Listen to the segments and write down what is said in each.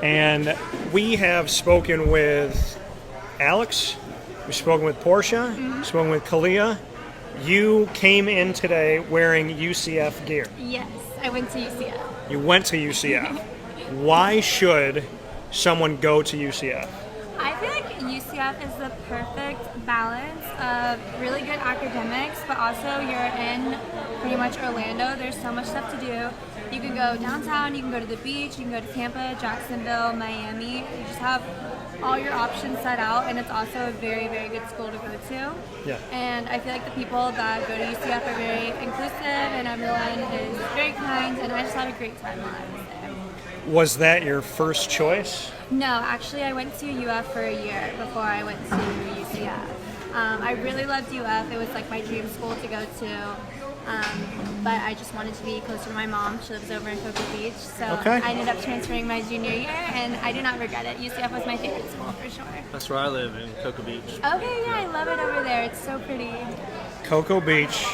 And we have spoken with Alex, we've spoken with Portia, we've spoken with Kalia. You came in today wearing UCF gear. Yes, I went to UCF. You went to UCF. Why should someone go to UCF? I feel like UCF is the perfect balance of really good academics, but also you're in pretty much Orlando. There's so much stuff to do. You can go downtown, you can go to the beach, you can go to Tampa, Jacksonville, Miami. You just have all your options set out, and it's also a very, very good school to go to. Yeah. And I feel like the people that go to UCF are very inclusive, and everyone is very kind, and I just had a great time while I was there. Was that your first choice? No, actually I went to UF for a year before I went to UCF. I really loved UF. It was like my dream school to go to. But I just wanted to be closer to my mom. She lives over in Cocoa Beach. So Okay. I ended up transferring my junior year, and I do not regret it. UCF was my favorite school for sure. That's where I live, in Cocoa Beach. Okay, yeah, I love it over there. It's so pretty. Cocoa Beach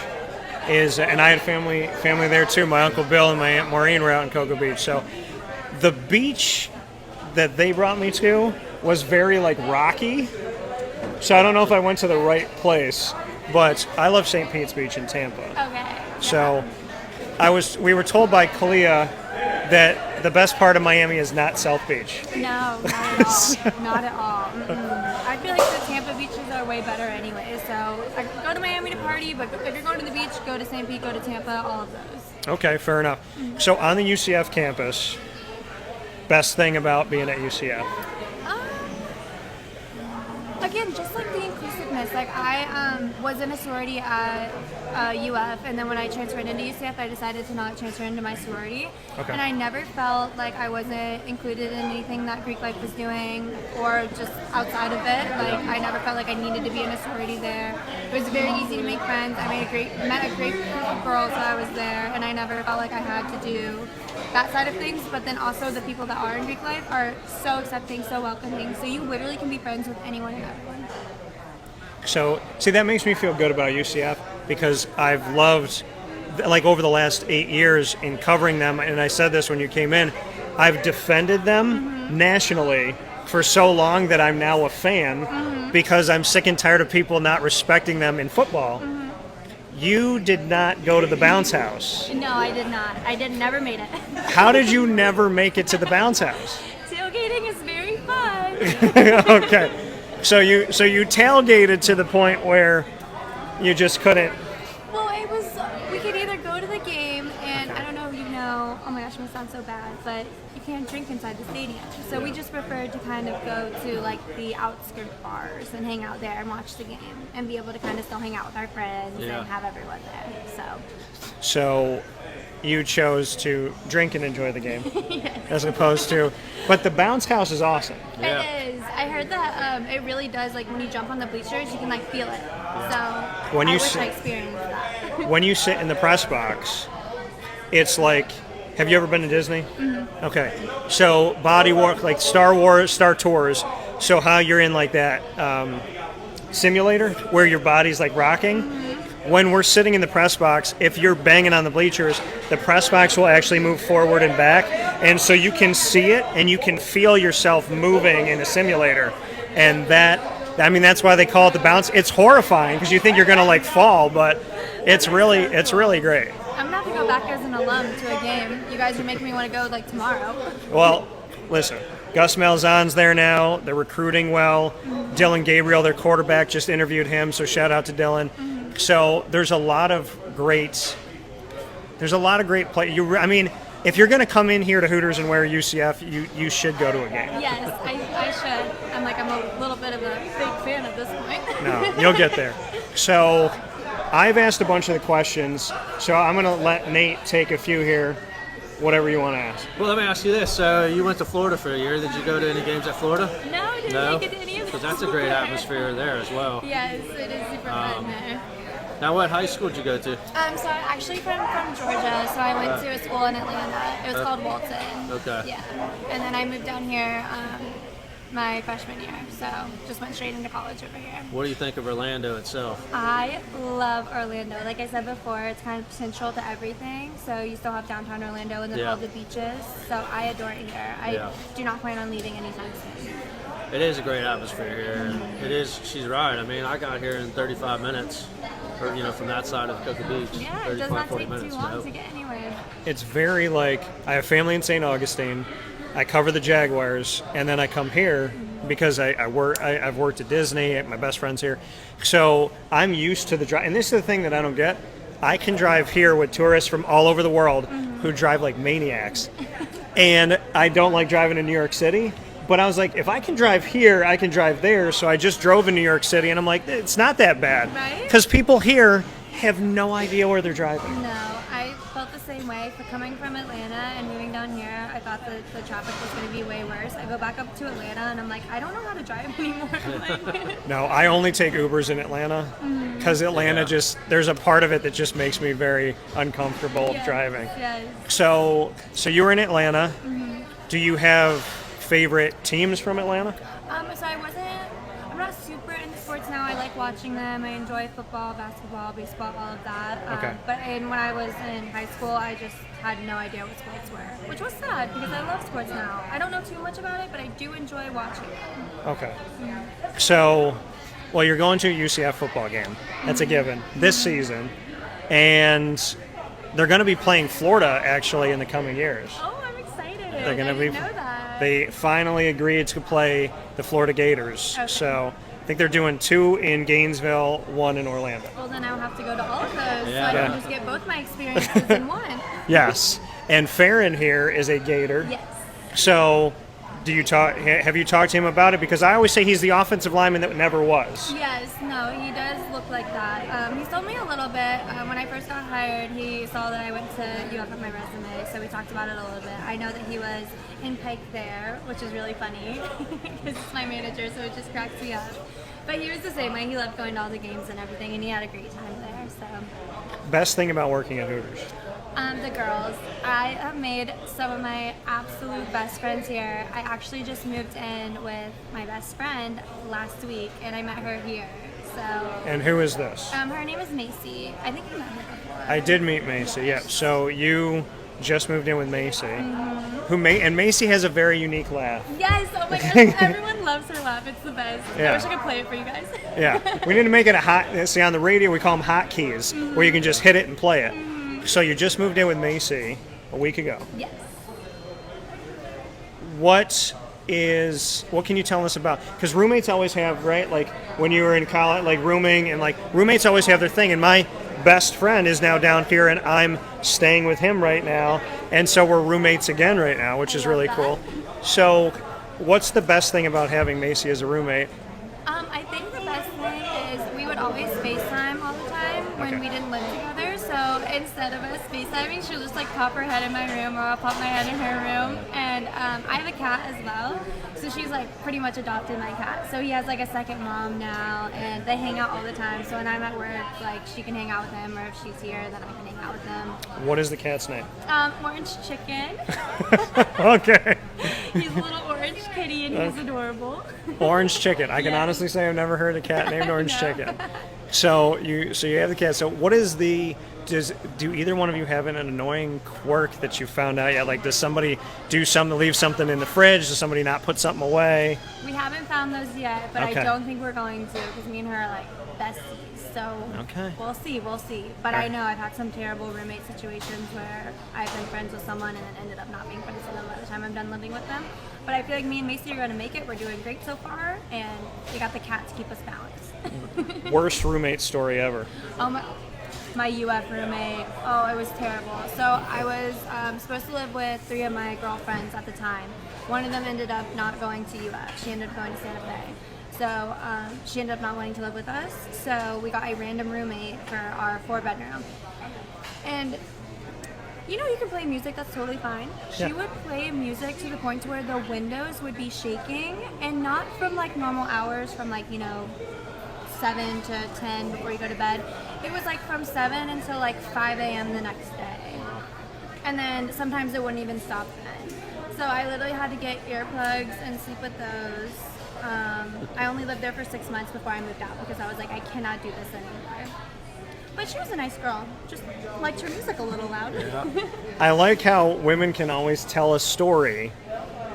is, and I had family there too. My Uncle Bill and my Aunt Maureen were out in Cocoa Beach. So the beach that they brought me to was very like rocky. So I don't know if I went to the right place, but I love St. Pete's Beach in Tampa. Okay. So we were told by Kalia that the best part of Miami is not South Beach. No, not at all. Not at all. Mm-mm. I feel like the Tampa beaches are way better anyway. So I go to Miami to party, but if you're going to the beach, go to St. Pete, go to Tampa, all of those. Okay, fair enough. So on the UCF campus, best thing about being at UCF? Again, just like the inclusiveness. Like I was in a sorority at UF, and then when I transferred into UCF, I decided to not transfer into my sorority. Okay. And I never felt like I wasn't included in anything that Greek Life was doing, or just outside of it. Like I never felt like I needed to be in a sorority there. It was very easy to make friends. I met a great group of girls while I was there, and I never felt like I had to do that side of things. But then also the people that are in Greek Life are so accepting, so welcoming. So you literally can be friends with anyone and everyone. So, see, that makes me feel good about UCF because I've loved, like over the last 8 years in covering them, and I said this when you came in, I've defended them nationally for so long that I'm now a fan because I'm sick and tired of people not respecting them in football. You did not go to the bounce house. No, I did not. Never made it. How did you never make it to the bounce house? Tailgating is very fun. Okay. So you tailgated to the point where you just couldn't. Well, it was, we could either go to the game, and I don't know if you know, oh my gosh, it must sound so bad, but you can't drink inside the stadium. So we just preferred to kind of go to like the outskirt bars and hang out there and watch the game and be able to kind of still hang out with our friends and have everyone there. So you chose to drink and enjoy the game Yes. as opposed to, but the bounce house is awesome. Yeah. It is. I heard that it really does, like when you jump on the bleachers, you can like feel it. So When you I wish sit- I experienced that. When you sit in the press box, it's like, have you ever been to Disney? Mm-hmm. Okay. So body work, like Star Tours, so how you're in like that simulator where your body's like rocking. When we're sitting in the press box, if you're banging on the bleachers, the press box will actually move forward and back, and so you can see it and you can feel yourself moving in a simulator. And that's why they call it the bounce. It's horrifying because you think you're gonna like fall, but it's really great. I'm gonna have to go back as an alum to a game. You guys are making me want to go like tomorrow. Well, listen, Gus Malzahn's there now. They're recruiting well. Dylan Gabriel, their quarterback, just interviewed him, so shout out to Dylan. So there's a lot of great play. I mean, if you're going to come in here to Hooters and wear UCF, you should go to a game. Yes, I should. I'm a little bit of a fake fan at this point. No, you'll get there. So I've asked a bunch of the questions, so I'm going to let Nate take a few here, whatever you want to ask. Well, let me ask you this. You went to Florida for a year. Did you go to any games at Florida? No, I didn't make it to any of Because those. that's a great atmosphere there as well. Yes, it is super fun there. Now, what high school did you go to? So I'm actually from Georgia, so I went to a school in Atlanta. It was called Walton. Okay. Yeah. And then I moved down here my freshman year. So just went straight into college over here. What do you think of Orlando itself? I love Orlando. Like I said before, it's kind of central to everything. So you still have downtown Orlando and then Yeah. all the beaches. So I adore it here. I do not plan on leaving anytime soon. It is a great atmosphere here. It is. She's right. I mean, I got here in 35 minutes, or from that side of Cocoa Beach. Yeah, it 35, does not 40 take minutes. too long Nope. to get anywhere. It's very like I have family in St. Augustine. I cover the Jaguars, and then I come here because I've worked at Disney. My best friend's here, so I'm used to the drive. And this is the thing that I don't get. I can drive here with tourists from all over the world who drive like maniacs, and I don't like driving in New York City. But I was like, if I can drive here, I can drive there. So I just drove in New York City, and I'm like, it's not that bad, Right? because people here have no idea where they're driving. No, I felt the same way. For coming from Atlanta and moving down here, I thought that the traffic was going to be way worse. I go back up to Atlanta and I'm like, I don't know how to drive anymore. Like, No, I only take Ubers in Atlanta because Atlanta there's a part of it that just makes me very uncomfortable yes, driving. Yes. So you were in Atlanta. Do you have favorite teams from Atlanta? So I'm not super into sports now. I like watching them. I enjoy football, basketball, baseball, all of that. Okay. But when I was in high school, I just had no idea what sports were, which was sad because I love sports now. I don't know too much about it, but I do enjoy watching it. Okay. So, well, you're going to a UCF football game. That's a given this season. And they're going to be playing Florida, actually, in the coming years. Oh, I'm excited. They're going I to be. didn't know that. They finally agreed to play the Florida Gators. Okay. So I think they're doing 2 in Gainesville, 1 in Orlando. Well, then I'll have to go to all of those so Yeah. I Yeah. can just get both my experiences in one. Yes. And Farron here is a Gator. Yes. So have you talked to him about it? Because I always say he's the offensive lineman that never was. Yes, no, he does look like that. He told me a little bit. When I first got hired, he saw that I went to UF on my resume, so we talked about it a little bit. I know that he was in Pike there, which is really funny because it's my manager, so it just cracks me up. But he was the same way. He loved going to all the games and everything, and he had a great time there. So. Best thing about working at Hooters? The girls. I have made some of my absolute best friends here. I actually just moved in with my best friend last week, and I met her here. So. And who is this? Her name is Macy. I think you met her before. I did meet Macy, yeah. So you just moved in with Macy. And Macy has a very unique laugh. Yes, oh my gosh, everyone loves her laugh. It's the best. Yeah. I wish I could play it for you guys. Yeah. We need to make it a hot, see on the radio we call them hotkeys, where you can just hit it and play it. So you just moved in with Macy a week ago. Yes. What can you tell us about, because roommates always have, right, like when you were in college, like rooming, and like roommates always have their thing, and my best friend is now down here and I'm staying with him right now, and so we're roommates again right now, which is really cool. So what's the best thing about having Macy as a roommate? I think the best thing is we would always FaceTime all the time when Okay. we didn't live together. So instead of us FaceTiming, she'll just like pop her head in my room or I'll pop my head in her room. And I have a cat as well. So she's like pretty much adopted my cat. So he has like a second mom now and they hang out all the time. So when I'm at work, like she can hang out with him, or if she's here, then I can hang out with them. What is the cat's name? Orange Chicken. Okay. He's a little orange kitty and he's adorable. Orange Chicken. I can Yeah. honestly say I've never heard a cat named Orange No. Chicken. So you have the cat. So what is do either one of you have an annoying quirk that you found out yet? Like, does somebody leave something in the fridge? Does somebody not put something away? We haven't found those yet, but Okay. I don't think we're going to because me and her are like besties. So Okay. we'll see. But I know I've had some terrible roommate situations where I've been friends with someone and then ended up not being friends with them by the time I'm done living with them. But I feel like me and Macy are going to make it. We're doing great so far, and we got the cat to keep us balanced. Worst roommate story ever. My UF roommate, it was terrible. So I was supposed to live with 3 of my girlfriends at the time. One of them ended up not going to UF. She ended up going to Santa Fe. So she ended up not wanting to live with us. So we got a random roommate for our 4-bedroom. And you can play music, that's totally fine. Yeah. She would play music to the point to where the windows would be shaking, and not from like normal hours, from like, 7 to 10 before you go to bed. It was like from 7 until like 5 a.m. the next day. And then sometimes it wouldn't even stop then. So I literally had to get earplugs and sleep with those. I only lived there for 6 months before I moved out because I was like, I cannot do this anymore. But she was a nice girl. Just liked her music a little loud. Yeah. I like how women can always tell a story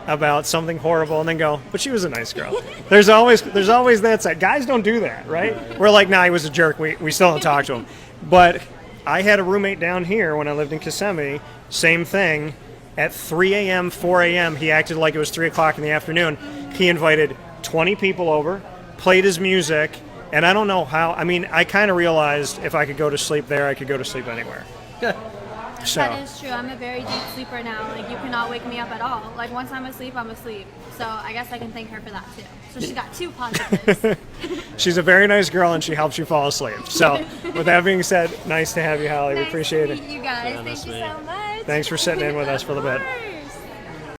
about something horrible and then go, but she was a nice girl. There's always that side. Guys don't do that, right? We're like, nah, he was a jerk. We still don't talk to him. But I had a roommate down here when I lived in Kissimmee. Same thing. At 3 a.m., 4 a.m., he acted like it was 3 o'clock in the afternoon. He invited 20 people over, played his music, and I don't know how. I mean, I kind of realized if I could go to sleep there, I could go to sleep anywhere. So. That is true. I'm a very deep sleeper now. Like, you cannot wake me up at all. Like, once I'm asleep, I'm asleep. So I guess I can thank her for that, too. So she got 2 positives. She's a very nice girl, and she helps you fall asleep. So with that being said, nice to have you, Holly. We appreciate it. Nice to meet you guys. Yeah, nice Thank you to meet so much. Thanks for sitting in with us for a little bit. Of course.